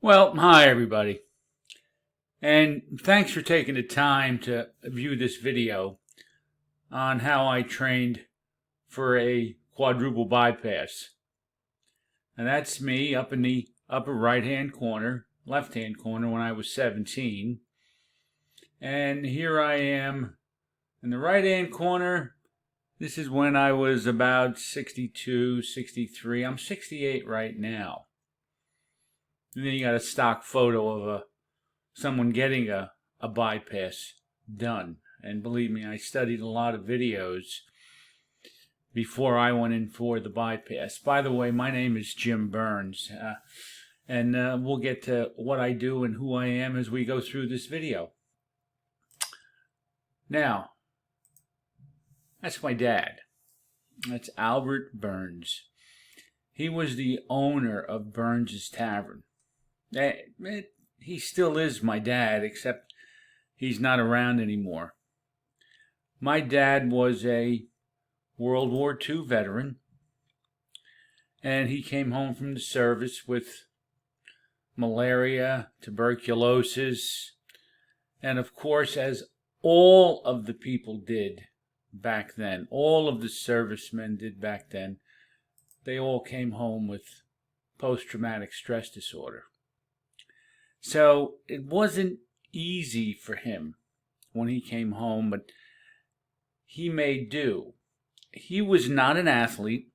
Well, hi everybody, and thanks for taking the time to view this video on how I trained for a quadruple bypass. And that's me up in the upper right-hand corner, left-hand corner when I was 17. And here I am in the right-hand corner. This is when I was about 62, 63. I'm 68 right now. And then you got a stock photo of someone getting a bypass done. And believe me, I studied a lot of videos before I went in for the bypass. By the way, my name is Jim Burns, and we'll get to what I do and who I am as we go through this video. Now, that's my dad. That's Albert Burns. He was the owner of Burns's Tavern. He still is my dad, except he's not around anymore. My dad was a World War II veteran, and he came home from the service with malaria, tuberculosis, and of course, as all of the people did back then, all of the servicemen did back then, they all came home with post-traumatic stress disorder. So it wasn't easy for him when he came home, but he made do. He was not an athlete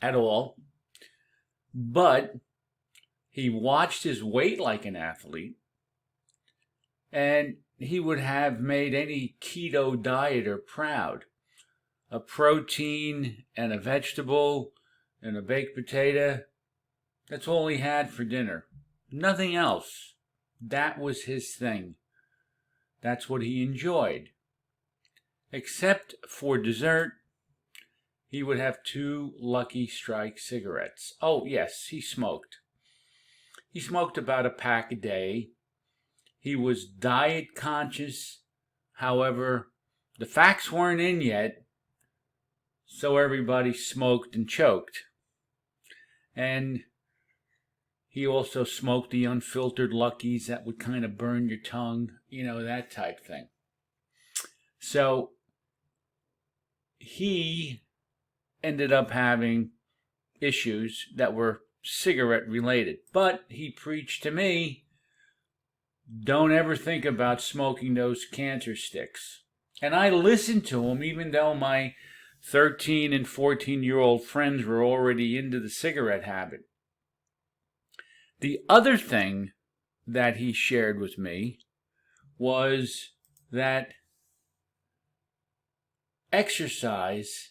at all, but he watched his weight like an athlete, and he would have made any keto dieter proud. A protein and a vegetable and a baked potato, that's all he had for dinner. Nothing else. That was his thing. That's what he enjoyed. Except for dessert, he would have 2 Lucky Strike cigarettes. Oh, yes, he smoked. He smoked about a pack a day. He was diet conscious. However, the facts weren't in yet, so everybody smoked and choked. And he also smoked the unfiltered Luckies that would kind of burn your tongue, that type thing. So he ended up having issues that were cigarette related. But he preached to me, don't ever think about smoking those cancer sticks. And I listened to him, even though my 13 and 14-year-old friends were already into the cigarette habit. The other thing that he shared with me was that exercise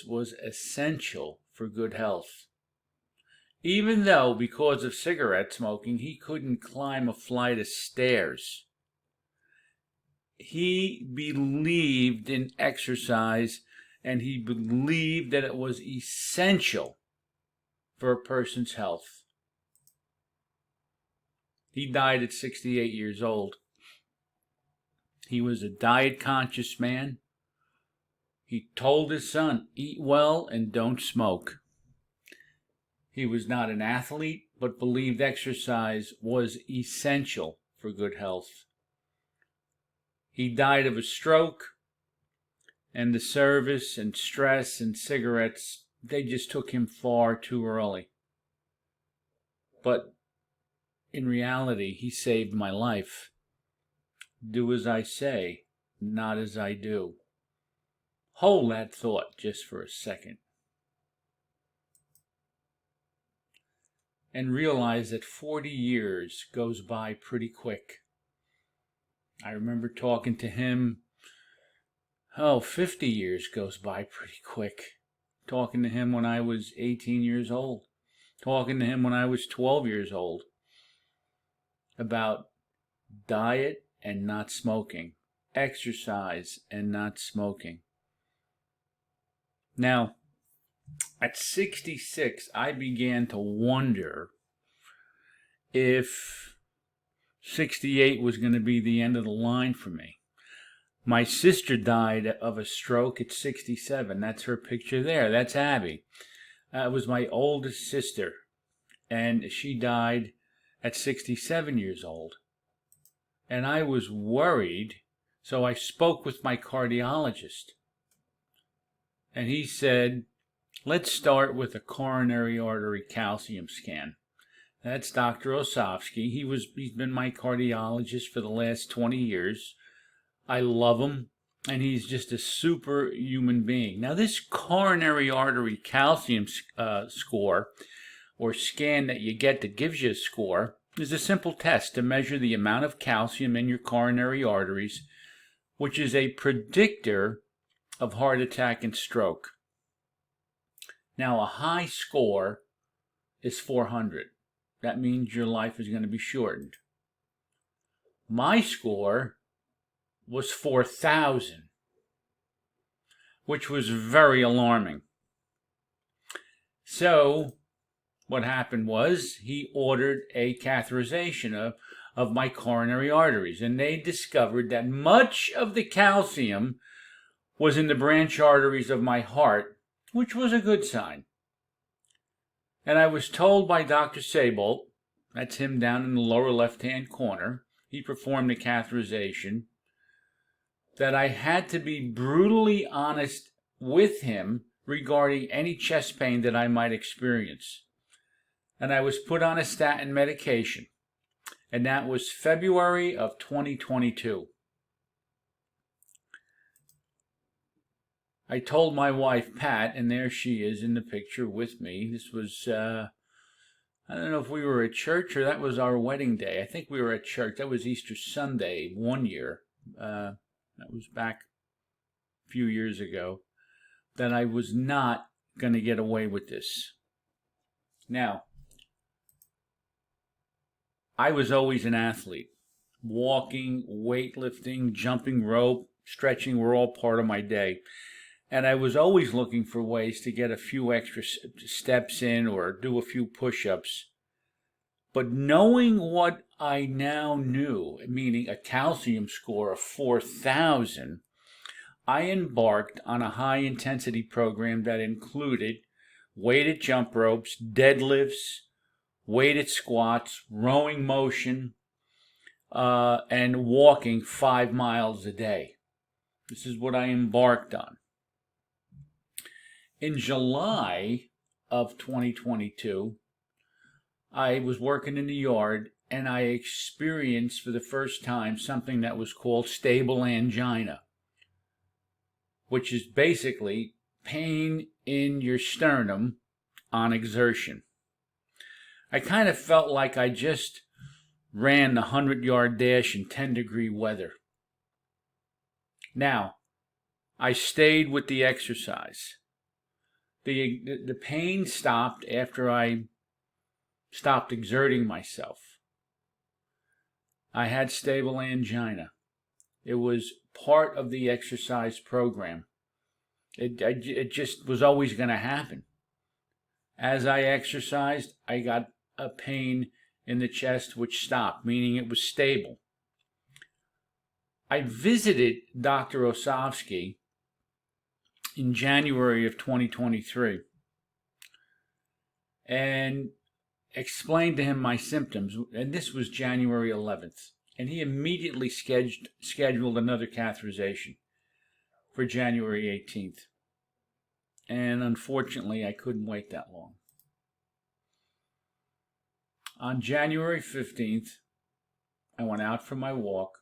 was essential for good health. Even though, because of cigarette smoking, he couldn't climb a flight of stairs. He believed in exercise, and he believed that it was essential for a person's health. He died at 68 years old. He was a diet-conscious man. He told his son, eat well and don't smoke. He was not an athlete, but believed exercise was essential for good health. He died of a stroke, and the service and stress and cigarettes, they just took him far too early. But in reality, he saved my life. Do as I say, not as I do. Hold that thought just for a second. And realize that 40 years goes by pretty quick. I remember talking to him, 50 years goes by pretty quick. Talking to him when I was 18 years old. Talking to him when I was 12 years old. About diet and not smoking, exercise and not smoking. Now, at 66, I began to wonder if 68 was going to be the end of the line for me. My sister died of a stroke at 67. That's her picture there. That's Abby. It was my oldest sister. and she died at 67 years old. And I was worried, so I spoke with my cardiologist. And he said, let's start with a coronary artery calcium scan. That's Dr. Osofsky. He's been my cardiologist for the last 20 years. I love him, and he's just a super human being. Now, this coronary artery calcium score, or scan that you get that gives you a score, is a simple test to measure the amount of calcium in your coronary arteries, which is a predictor of heart attack and stroke. Now, a high score is 400. That means your life is going to be shortened. My score was 4,000, which was very alarming. So what happened was he ordered a catheterization of my coronary arteries, and they discovered that much of the calcium was in the branch arteries of my heart, which was a good sign. And I was told by Dr. Sable, that's him down in the lower left-hand corner, he performed the catheterization, that I had to be brutally honest with him regarding any chest pain that I might experience. And I was put on a statin medication, and that was February of 2022. I told my wife, Pat, and there she is in the picture with me. This was, I don't know if we were at church or that was our wedding day. I think we were at church. That was Easter Sunday, one year. That was back a few years ago. That I was not going to get away with this. Now, I was always an athlete. Walking, weightlifting, jumping rope, stretching were all part of my day. And I was always looking for ways to get a few extra steps in or do a few push-ups. But knowing what I now knew, meaning a calcium score of 4,000, I embarked on a high-intensity program that included weighted jump ropes, deadlifts, weighted squats, rowing motion, and walking 5 miles a day. This is what I embarked on. In July of 2022, I was working in the yard and I experienced for the first time something that was called stable angina, which is basically pain in your sternum on exertion. I kind of felt like I just ran the 100-yard dash in 10-degree weather. Now, I stayed with the exercise. The pain stopped after I stopped exerting myself. I had stable angina. It was part of the exercise program. It just was always going to happen. As I exercised, I got a pain in the chest which stopped, meaning it was stable. I visited Dr. Osofsky in January of 2023 and explained to him my symptoms, and this was January 11th, and he immediately scheduled another catheterization for January 18th, and unfortunately I couldn't wait that long. On January 15th, I went out for my walk,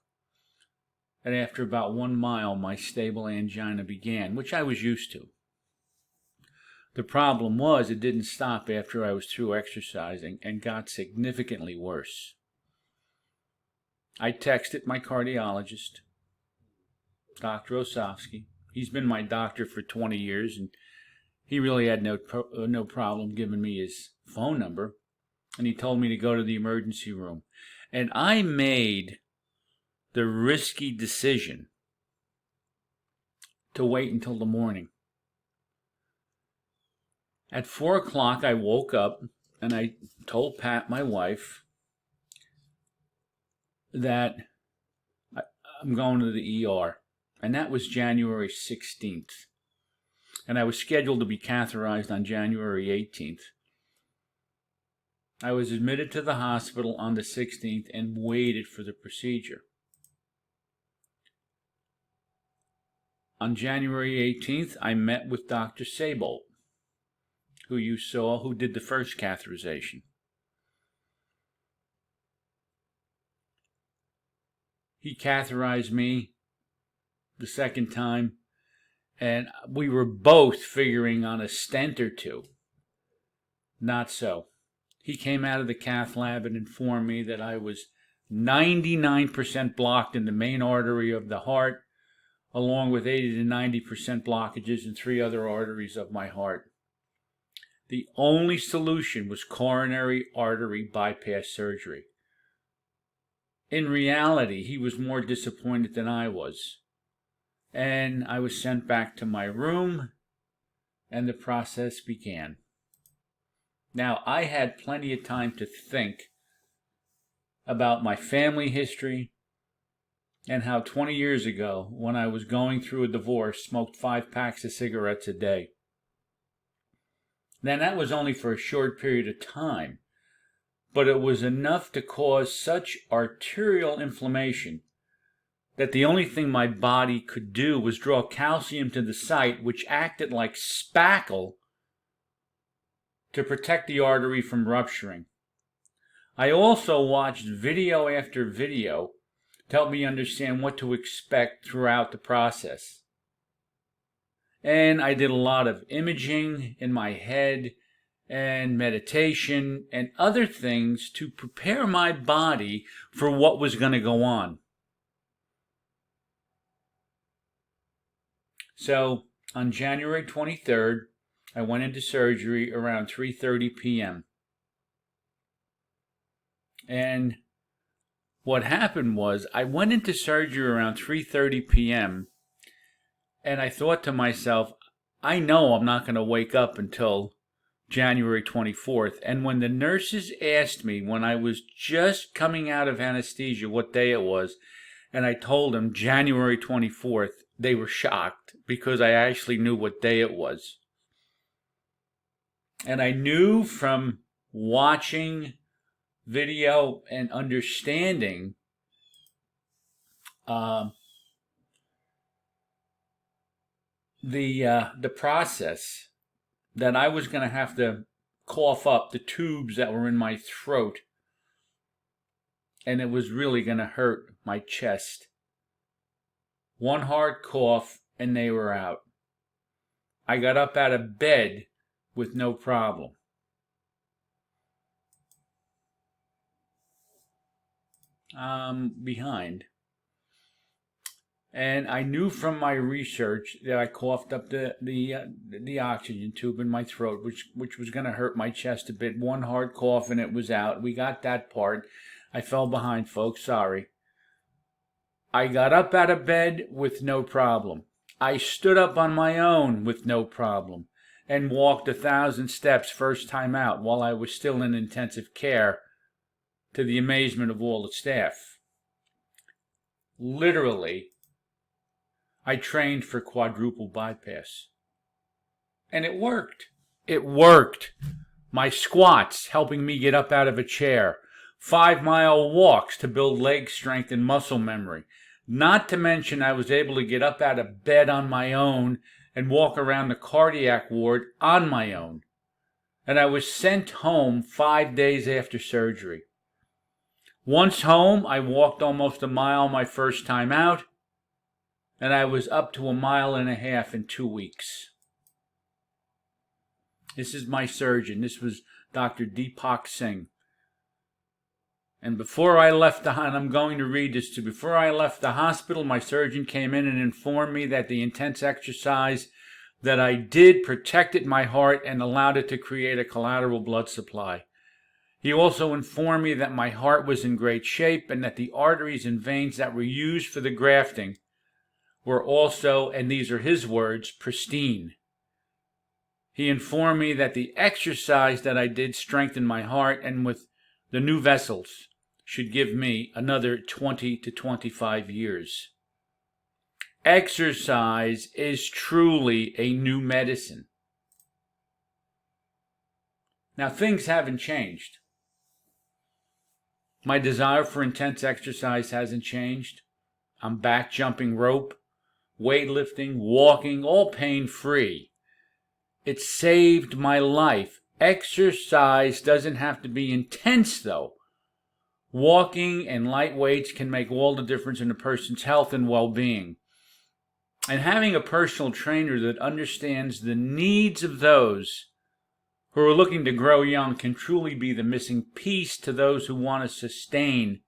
and after about 1 mile, my stable angina began, which I was used to. The problem was it didn't stop after I was through exercising and got significantly worse. I texted my cardiologist, Dr. Osofsky. He's been my doctor for 20 years, and he really had no problem giving me his phone number, and he told me to go to the emergency room. And I made the risky decision to wait until the morning. At 4 o'clock, I woke up and I told Pat, my wife, that I'm going to the ER. And that was January 16th. And I was scheduled to be catheterized on January 18th. I was admitted to the hospital on the 16th and waited for the procedure. On January 18th, I met with Dr. Sabolt, who you saw, who did the first catheterization. He catheterized me the second time, and we were both figuring on a stent or two. Not so. He came out of the cath lab and informed me that I was 99% blocked in the main artery of the heart, along with 80 to 90% blockages in 3 other arteries of my heart. The only solution was coronary artery bypass surgery. In reality, he was more disappointed than I was, and I was sent back to my room, and the process began. Now, I had plenty of time to think about my family history and how 20 years ago, when I was going through a divorce, smoked 5 packs of cigarettes a day. Then that was only for a short period of time, but it was enough to cause such arterial inflammation that the only thing my body could do was draw calcium to the site, which acted like spackle to protect the artery from rupturing. I also watched video after video to help me understand what to expect throughout the process. And I did a lot of imaging in my head and meditation and other things to prepare my body for what was going to go on. So on January 23rd, I went into surgery around 3:30 p.m. And what happened was I went into surgery around 3:30 p.m. and I thought to myself, I know I'm not going to wake up until January 24th. And when the nurses asked me when I was just coming out of anesthesia what day it was, and I told them January 24th, they were shocked because I actually knew what day it was. And I knew from watching video and understanding the process that I was going to have to cough up the tubes that were in my throat, and it was really going to hurt my chest. One hard cough and they were out. I got up out of bed with no problem. Behind. And I knew from my research that I coughed up the oxygen tube in my throat, which was going to hurt my chest a bit. One hard cough and it was out. We got that part. I fell behind, folks. Sorry. I got up out of bed with no problem. I stood up on my own with no problem and walked 1,000 steps first time out while I was still in intensive care, to the amazement of all the staff. Literally, I trained for quadruple bypass. And it worked. It worked. My squats helping me get up out of a chair. 5-mile walks to build leg strength and muscle memory. Not to mention I was able to get up out of bed on my own and walk around the cardiac ward on my own. And I was sent home 5 days after surgery. Once home, I walked almost a mile my first time out, and I was up to 1.5 miles in 2 weeks. This is my surgeon. This was Dr. Deepak Singh. And before I left and I'm going to read this too, before I left the hospital, my surgeon came in and informed me that the intense exercise that I did protected my heart and allowed it to create a collateral blood supply. He also informed me that my heart was in great shape and that the arteries and veins that were used for the grafting were also, and these are his words, pristine. He informed me that the exercise that I did strengthened my heart, and with the new vessels should give me another 20 to 25 years. Exercise is truly a new medicine. Now, things haven't changed. My desire for intense exercise hasn't changed. I'm back jumping rope, weightlifting, walking, all pain-free. It saved my life. Exercise doesn't have to be intense, though. Walking and light weights can make all the difference in a person's health and well-being. And having a personal trainer that understands the needs of those who are looking to grow young can truly be the missing piece to those who want to sustain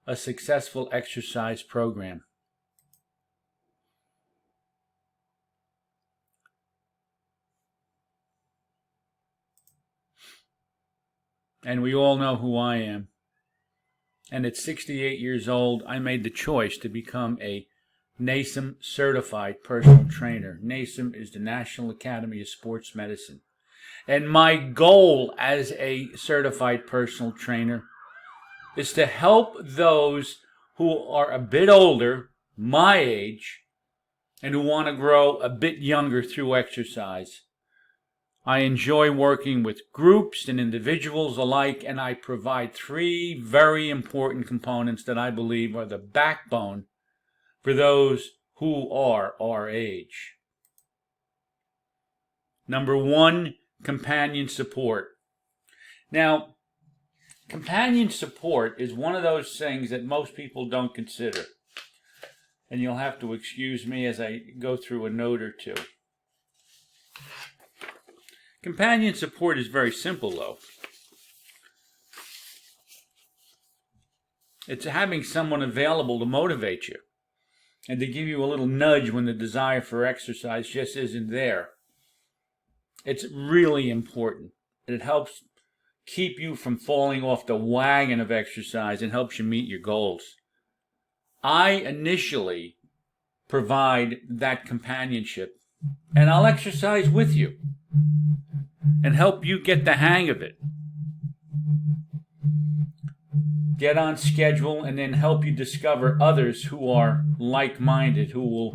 a successful exercise program. And we all know who I am. And at 68 years old, I made the choice to become a NASM certified personal trainer. NASM is the National Academy of Sports Medicine. And my goal as a certified personal trainer is to help those who are a bit older, my age, and who want to grow a bit younger through exercise. I enjoy working with groups and individuals alike, and I provide 3 very important components that I believe are the backbone for those who are our age. Number 1, companion support. Now, companion support is one of those things that most people don't consider. And you'll have to excuse me as I go through a note or two. Companion support is very simple, though. It's having someone available to motivate you and to give you a little nudge when the desire for exercise just isn't there. It's really important. It helps keep you from falling off the wagon of exercise and helps you meet your goals. I initially provide that companionship, and I'll exercise with you and help you get the hang of it. Get on schedule and then help you discover others who are like-minded, who will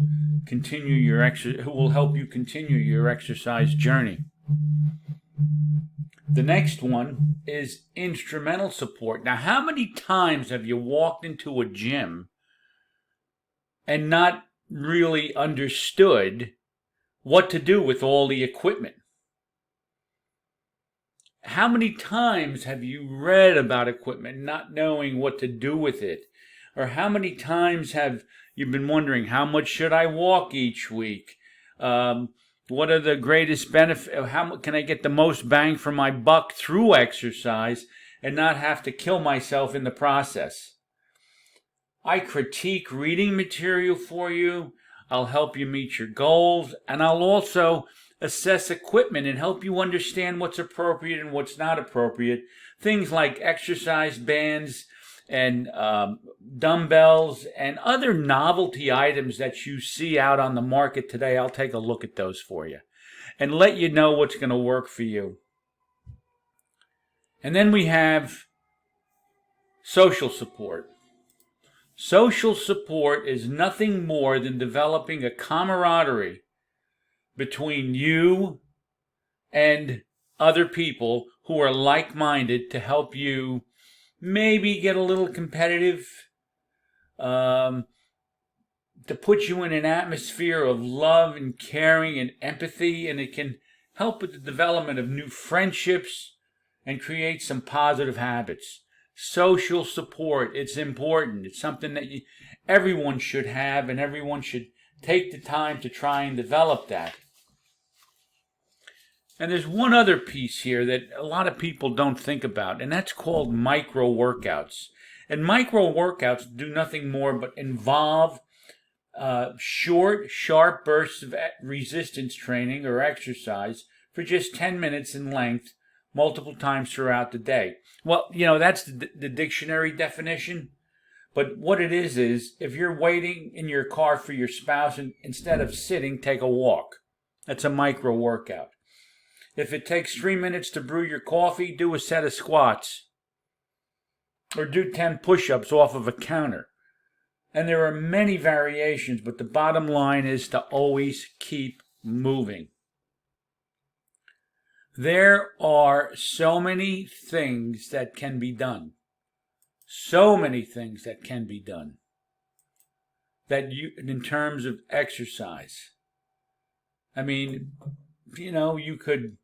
help you continue your exercise journey. The next one is instrumental support. Now, how many times have you walked into a gym and not really understood what to do with all the equipment? How many times have you read about equipment not knowing what to do with it? Or how many times have you been wondering, how much should I walk each week? What are the greatest benefits? How can I get the most bang for my buck through exercise and not have to kill myself in the process? I critique reading material for you. I'll help you meet your goals, and I'll also assess equipment and help you understand what's appropriate and what's not appropriate. Things like exercise bands and dumbbells and other novelty items that you see out on the market today. I'll take a look at those for you and let you know what's going to work for you. And then we have social support. Social support is nothing more than developing a camaraderie between you and other people who are like-minded to help you maybe get a little competitive, to put you in an atmosphere of love and caring and empathy, and it can help with the development of new friendships and create some positive habits. Social support, it's important. It's something that everyone should have, and everyone should take the time to try and develop that. And there's one other piece here that a lot of people don't think about, and that's called micro workouts. And micro workouts do nothing more but involve short, sharp bursts of resistance training or exercise for just 10 minutes in length, multiple times throughout the day. Well, that's the dictionary definition. But what it is if you're waiting in your car for your spouse, and instead of sitting, take a walk. That's a micro workout. If it takes 3 minutes to brew your coffee, do a set of squats. Or do 10 push-ups off of a counter. And there are many variations, but the bottom line is to always keep moving. There are so many things that can be done. So many things that can be done. That you, in terms of exercise. I mean, you could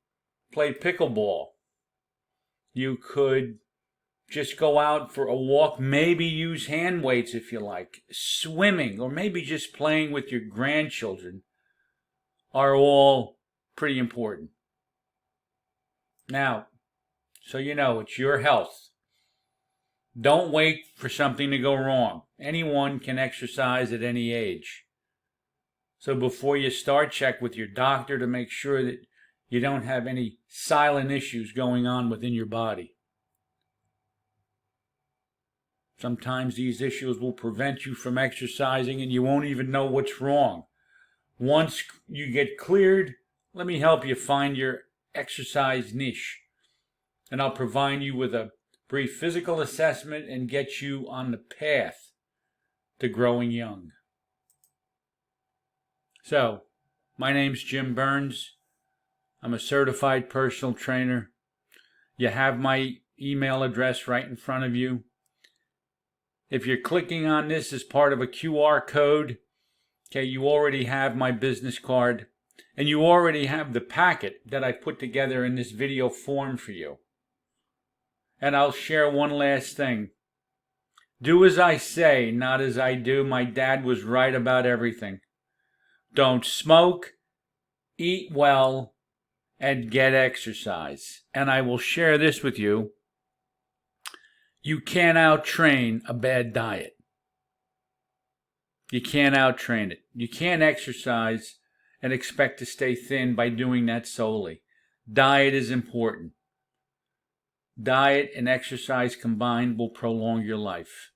play pickleball. You could just go out for a walk, maybe use hand weights if you like. Swimming, or maybe just playing with your grandchildren are all pretty important. Now, so it's your health. Don't wait for something to go wrong. Anyone can exercise at any age. So before you start, check with your doctor to make sure that you don't have any silent issues going on within your body. Sometimes these issues will prevent you from exercising and you won't even know what's wrong. Once you get cleared, let me help you find your exercise niche. And I'll provide you with a brief physical assessment and get you on the path to growing young. So, my name's Jim Burns. I'm a certified personal trainer. You have my email address right in front of you. If you're clicking on this as part of a QR code, okay, you already have my business card, and you already have the packet that I put together in this video form for you. And I'll share one last thing. Do as I say, not as I do. My dad was right about everything. Don't smoke, eat well, and get exercise. And I will share this with you. You can't out-train a bad diet. You can't out-train it. You can't exercise and expect to stay thin by doing that solely. Diet is important. Diet and exercise combined will prolong your life.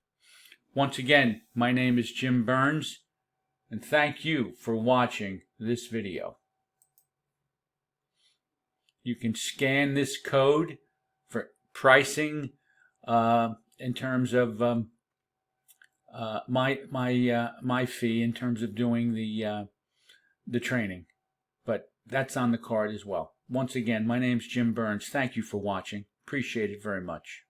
Once again, my name is Jim Burns, and thank you for watching this video. You can scan this code for pricing in terms of my fee in terms of doing the training, but that's on the card as well. Once again, my name's Jim Burns. Thank you for watching. Appreciate it very much.